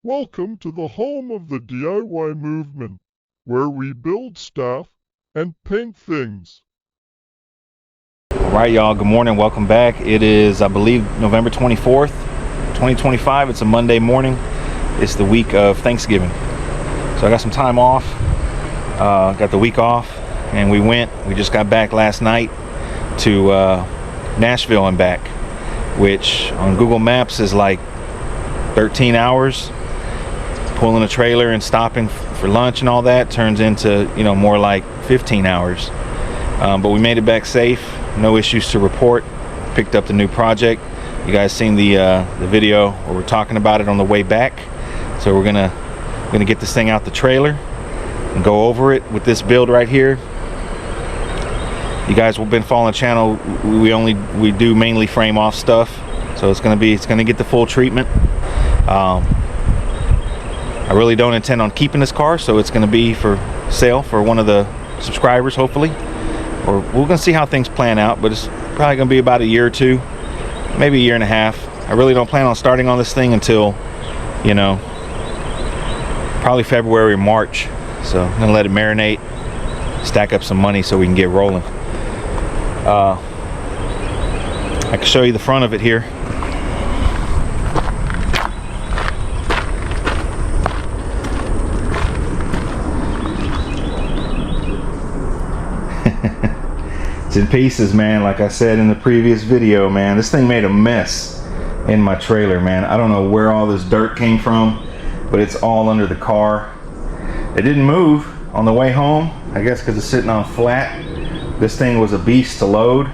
Welcome to the home of the DIY movement, where we build stuff and paint things. All right, y'all, good morning. Welcome back. It is, I believe, November 24th, 2025. It's a Monday morning. It's the week of Thanksgiving. So I got some time off, got the week off, and we just got back last night to Nashville and back, which on Google Maps is like 13 hours. Pulling a trailer and stopping for lunch and all that turns into, more like 15 hours. But we made it back safe. No issues to report. Picked up the new project. You guys seen the video where we're talking about it on the way back. So we're gonna get this thing out the trailer and go over it with this build right here. You guys have been following the channel. We do mainly frame off stuff. So it's gonna get the full treatment. I really don't intend on keeping this car, so it's going to be for sale for one of the subscribers, hopefully. Or we're going to see how things plan out, but it's probably going to be about a year or two, maybe a year and a half. I really don't plan on starting on this thing until, probably February or March. So I'm going to let it marinate, stack up some money so we can get rolling. I can show you the front of it here. It's in pieces, man. Like I said in the previous video, man, this thing made a mess in my trailer, man. I don't know where all this dirt came from, but it's all under the car. It didn't move on the way home, I guess because it's sitting on flat. This thing was a beast to load.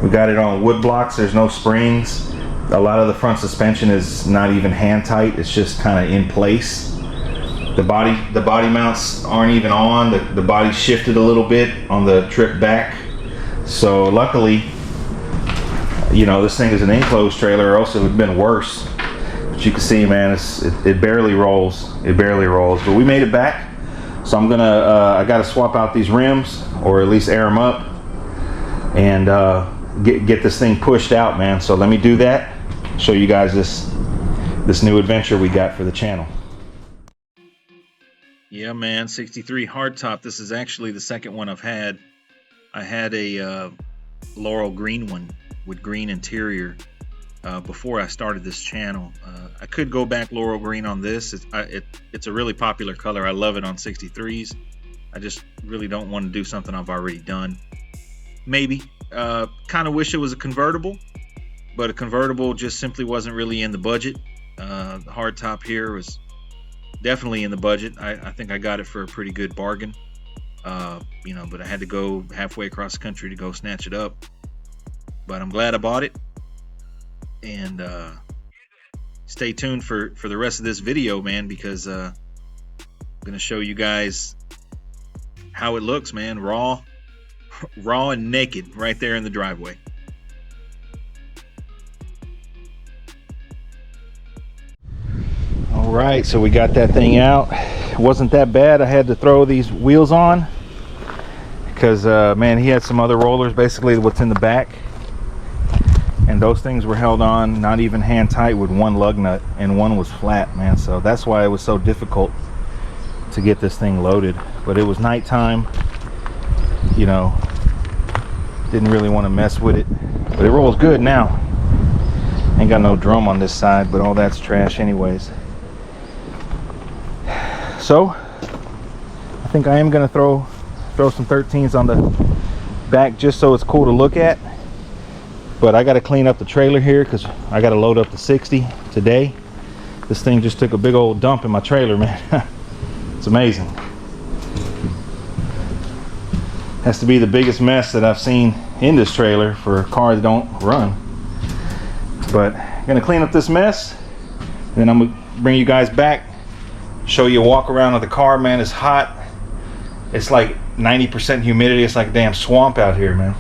We got it on wood blocks. There's no springs. A lot of the front suspension is not even hand tight. It's just kind of in place. The body mounts aren't even on. The body shifted a little bit on the trip back. So luckily, this thing is an enclosed trailer, or else it would have been worse. But you can see, man, it barely rolls. It barely rolls. But we made it back. So I'm gonna, I gotta swap out these rims, or at least air them up, and get this thing pushed out, man. So let me do that. Show you guys this new adventure we got for the channel. Yeah, man, 63 hardtop. This is actually the second one I've had. I had a Laurel green one with green interior before I started this channel. I could go back Laurel green on this. It's a really popular color. I love it on 63s. I just really don't want to do something I've already done. Maybe. Kind of wish it was a convertible, but a convertible just simply wasn't really in the budget. The hardtop here was definitely in the budget. I think I got it for a pretty good bargain. But I had to go halfway across the country to go snatch it up. But I'm glad I bought it. And stay tuned for the rest of this video, man, because I'm gonna show you guys how it looks, man. Raw and naked right there in the driveway. All right, so we got that thing out. It wasn't that bad. I had to throw these wheels on because man, he had some other rollers, basically what's in the back, and those things were held on not even hand tight with one lug nut, and one was flat, man. So that's why it was so difficult to get this thing loaded. But it was nighttime, didn't really want to mess with it, but it rolls good now. Ain't got no drum on this side, but all that's trash anyways. So I think I am gonna throw some 13s on the back just so it's cool to look at. But I got to clean up the trailer here because I got to load up the 60 today. This thing just took a big old dump in my trailer, man. It's amazing. Has to be the biggest mess that I've seen in this trailer for a car that don't run. But I'm gonna clean up this mess, and then I'm gonna bring you guys back, show you a walk around of the car, man. It's hot. It's like 90% humidity. It's like a damn swamp out here, man.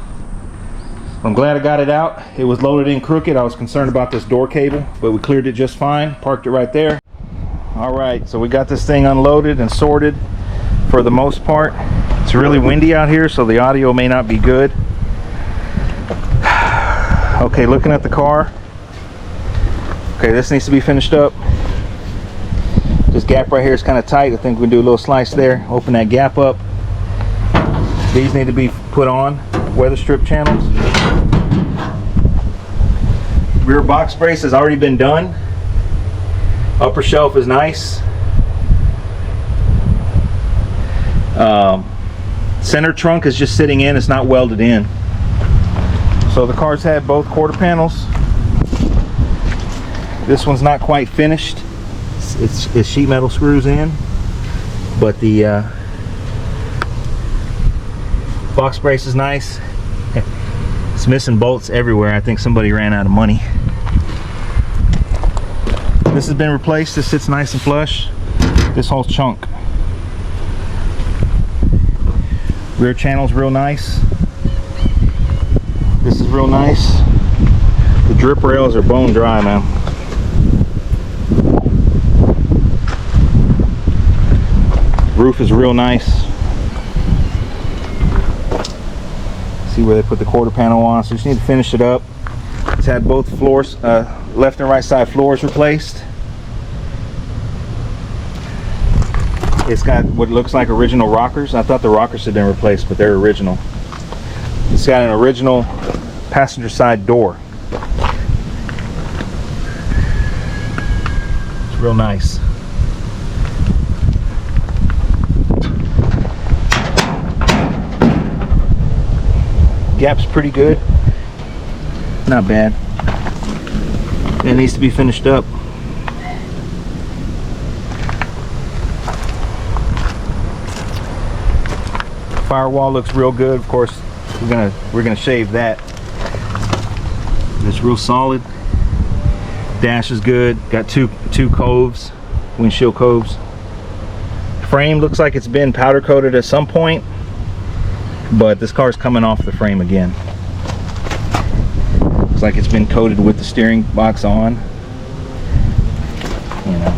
I'm glad I got it out. It was loaded in crooked. I was concerned about this door cable, but we cleared it just fine. Parked it right there. All right, so we got this thing unloaded and sorted for the most part. It's really windy out here, so the audio may not be good. Okay, looking at the car. Okay, this needs to be finished up. This gap right here is kind of tight. I think we can do a little slice there, open that gap up. These need to be put on, weather strip channels. Rear box brace has already been done. Upper shelf is nice. Center trunk is just sitting in, it's not welded in. So the car's had both quarter panels. This one's not quite finished. It's sheet metal screws in, but the box brace is nice. It's missing bolts everywhere. I think somebody ran out of money. This has been replaced. This sits nice and flush. This whole chunk. Rear channel's real nice. This is real nice. The drip rails are bone dry, man. Roof is real nice. See where they put the quarter panel on, so you just need to finish it up. It's had both floors, left and right side floors replaced. It's got what looks like original rockers. I thought the rockers had been replaced, but they're original. It's got an original passenger side door. It's real nice. Gap's pretty good. Not bad. It needs to be finished up. Firewall looks real good. Of course, we're gonna shave that. It's real solid. Dash is good. Got two coves, windshield coves. Frame looks like it's been powder coated at some point, but this car's coming off the frame again. Looks like it's been coated with the steering box on. You know.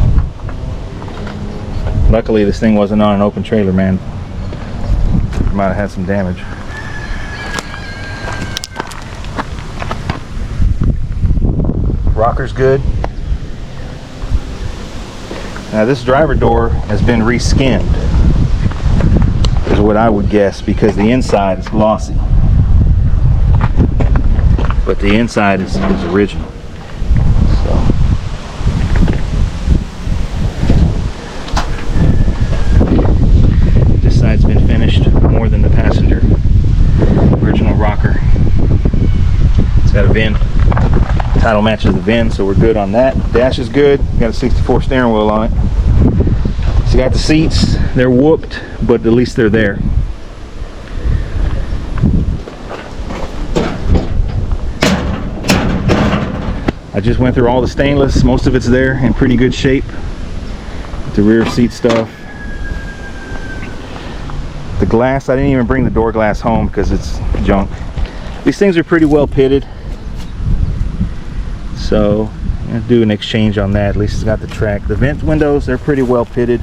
Luckily, this thing wasn't on an open trailer, man. Might have had some damage. Rocker's good. Now this driver door has been reskinned, is what I would guess, because the inside is glossy, but the inside is original. So this side's been finished more than the passenger. Original rocker. It's got a VIN. Title matches the VIN, so we're good on that. Dash is good. Got a 64 steering wheel on it. So you got the seats. They're whooped, but at least they're there. I just went through all the stainless. Most of it's there in pretty good shape. The rear seat stuff. The glass, I didn't even bring the door glass home because it's junk. These things are pretty well pitted, so I'm gonna do an exchange on that. At least it's got the track. The vent windows, they're pretty well pitted.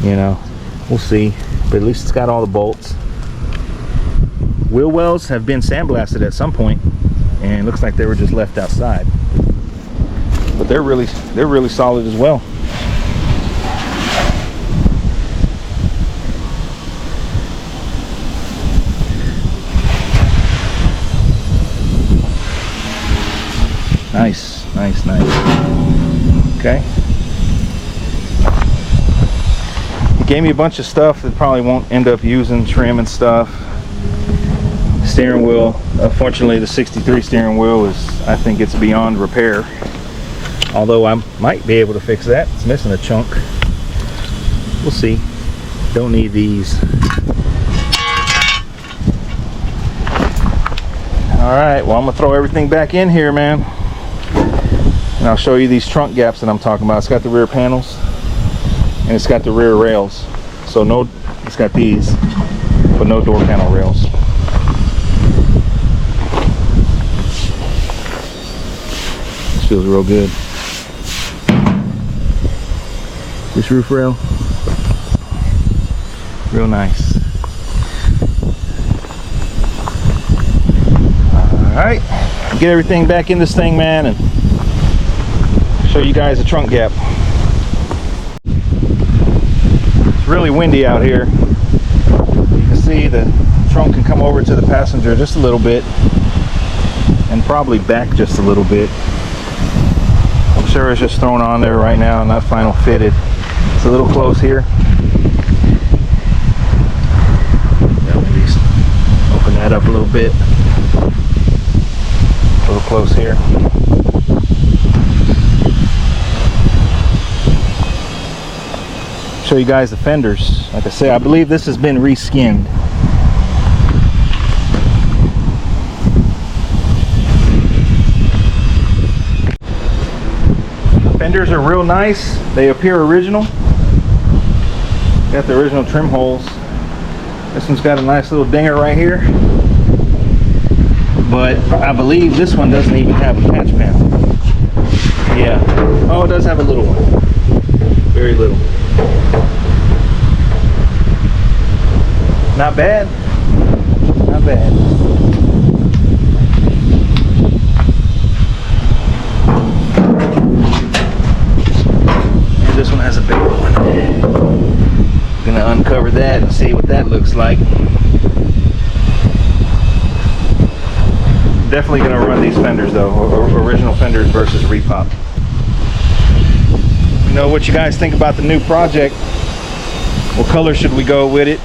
You know, we'll see, but at least it's got all the bolts. Wheel wells have been sandblasted at some point, and it looks like they were just left outside. But they're really solid as well. Nice, nice, nice. Okay. He gave me a bunch of stuff that probably won't end up using, trim and stuff. Steering wheel, unfortunately the 63 steering wheel is, I think it's beyond repair. Although I might be able to fix that. It's missing a chunk. We'll see. Don't need these. Alright, well I'm gonna throw everything back in here, man. And I'll show you these trunk gaps that I'm talking about. It's got the rear panels and it's got the rear rails. So no, it's got these, but no door panel rails. This feels real good. This roof rail, real nice. All right, get everything back in this thing, man, and Show you guys the trunk gap. It's really windy out here. You can see the trunk can come over to the passenger just a little bit, and probably back just a little bit. I'm sure it's just thrown on there right now, not final fitted. It's a little close here. Yeah, maybe open that up a little bit. A little close here. Show you guys the fenders. Like I say, I believe this has been reskinned. Fenders are real nice. They appear original. Got the original trim holes. This one's got a nice little dinger right here. But I believe this one doesn't even have a patch panel. Yeah. Oh, it does have a little one. Very little. Not bad. Not bad. And this one has a big one. Gonna uncover that and see what that looks like. Definitely gonna run these fenders though, original fenders versus repop. You know what you guys think about the new project? What color should we go with it?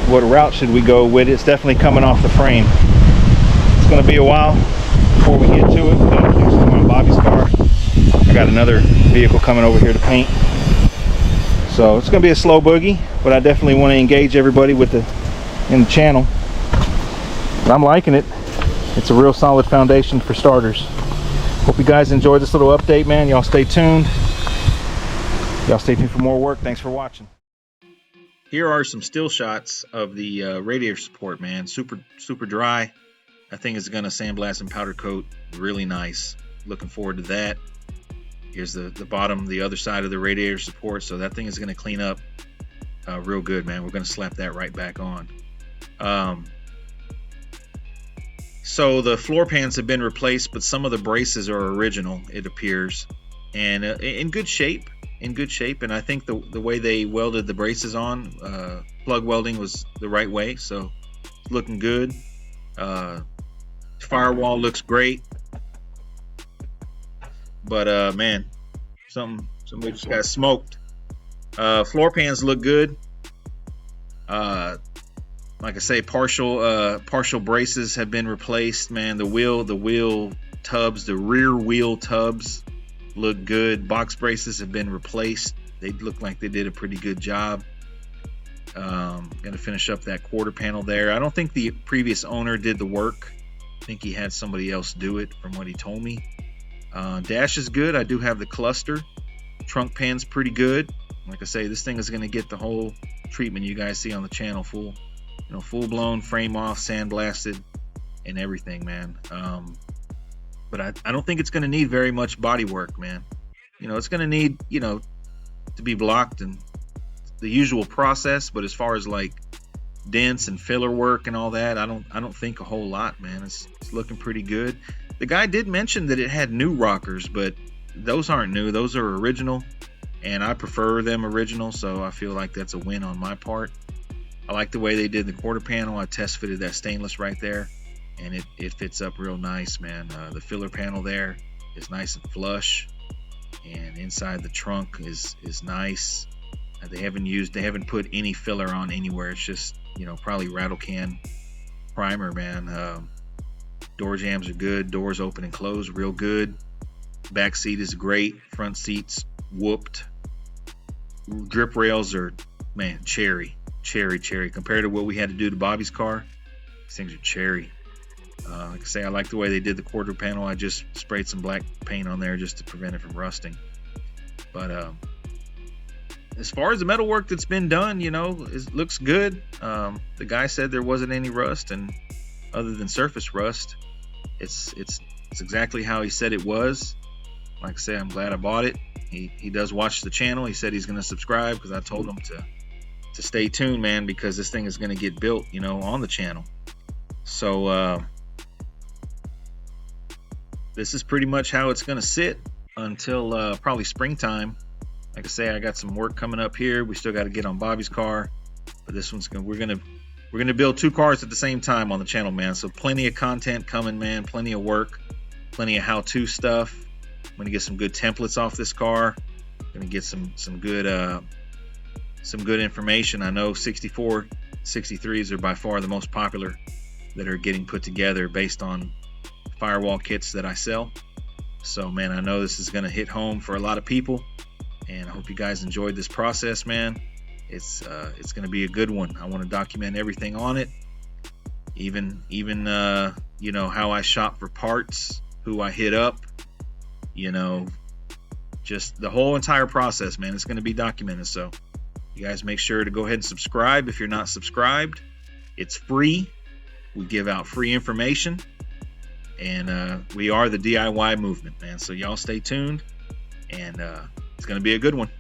What route should we go with it? It's definitely coming off the frame. It's gonna be a while before we get to it. We got things coming on Bobby's car. I got another vehicle coming over here to paint. So it's gonna be a slow boogie, but I definitely want to engage everybody with in the channel. But I'm liking it. It's a real solid foundation for starters. Hope you guys enjoyed this little update, man. Y'all stay tuned. Y'all stay tuned for more work. Thanks for watching. Here are some still shots of the radiator support, man. Super dry. That thing is gonna sandblast and powder coat. Really nice. Looking forward to that. Here's the bottom, the other side of the radiator support. So that thing is gonna clean up real good, man. We're gonna slap that right back on. So the floor pans have been replaced, but some of the braces are original, it appears, and in good shape. And I think the way they welded the braces on, plug welding was the right way, so it's looking good. Firewall looks great, but man, somebody just got smoked. Floor pans look good. Like I say, partial braces have been replaced, man. The wheel tubs, the rear wheel tubs look good. Box braces have been replaced. They look like they did a pretty good job. Gonna finish up that quarter panel there. I don't think the previous owner did the work. I think he had somebody else do it from what he told me. Dash is good. I do have the cluster. Trunk pan's pretty good. Like I say, this thing is gonna get the whole treatment you guys see on the channel, full blown, frame off, sandblasted, and everything, man. But I don't think it's going to need very much body work, man. It's going to need, to be blocked and the usual process. But as far as like dents and filler work and all that, I don't think a whole lot, man. It's looking pretty good. The guy did mention that it had new rockers, but those aren't new. Those are original, and I prefer them original. So I feel like that's a win on my part. I like the way they did the quarter panel. I test fitted that stainless right there, and it fits up real nice, man. The filler panel there is nice and flush, and inside the trunk is nice. They haven't put any filler on anywhere. It's just probably rattle can primer, man. Door jambs are good. Doors open and close real good. Back seat is great. Front seats whooped. Drip rails are, man, cherry compared to what we had to do to Bobby's car. These things are cherry. Like I say, I like the way they did the quarter panel. I just sprayed some black paint on there just to prevent it from rusting. But as far as the metal work that's been done, it looks good. The guy said there wasn't any rust, and other than surface rust, it's exactly how he said it was. Like I say, I'm glad I bought it. He does watch the channel. He said he's going to subscribe because I told him to stay tuned, man, because this thing is going to get built, on the channel. So this is pretty much how it's going to sit. until probably springtime. Like I say, I got some work coming up here. We still got to get on Bobby's car, but this one's we're gonna build 2 cars at the same time on the channel, man. So plenty of content coming, man. Plenty of work, plenty of how-to stuff. I'm gonna get some good templates off this car. Gonna get some good information. I know 64, 63s are by far the most popular that are getting put together based on firewall kits that I sell. So man, I know this is gonna hit home for a lot of people, and I hope you guys enjoyed this process, man. It's gonna be a good one. I want to document everything on it, even you know, how I shop for parts, who I hit up, you know, just the whole entire process, man. It's gonna be documented. So you guys make sure to go ahead and subscribe if you're not subscribed. It's free. We give out free information, and we are the DIY movement, man. So y'all stay tuned, and it's gonna be a good one.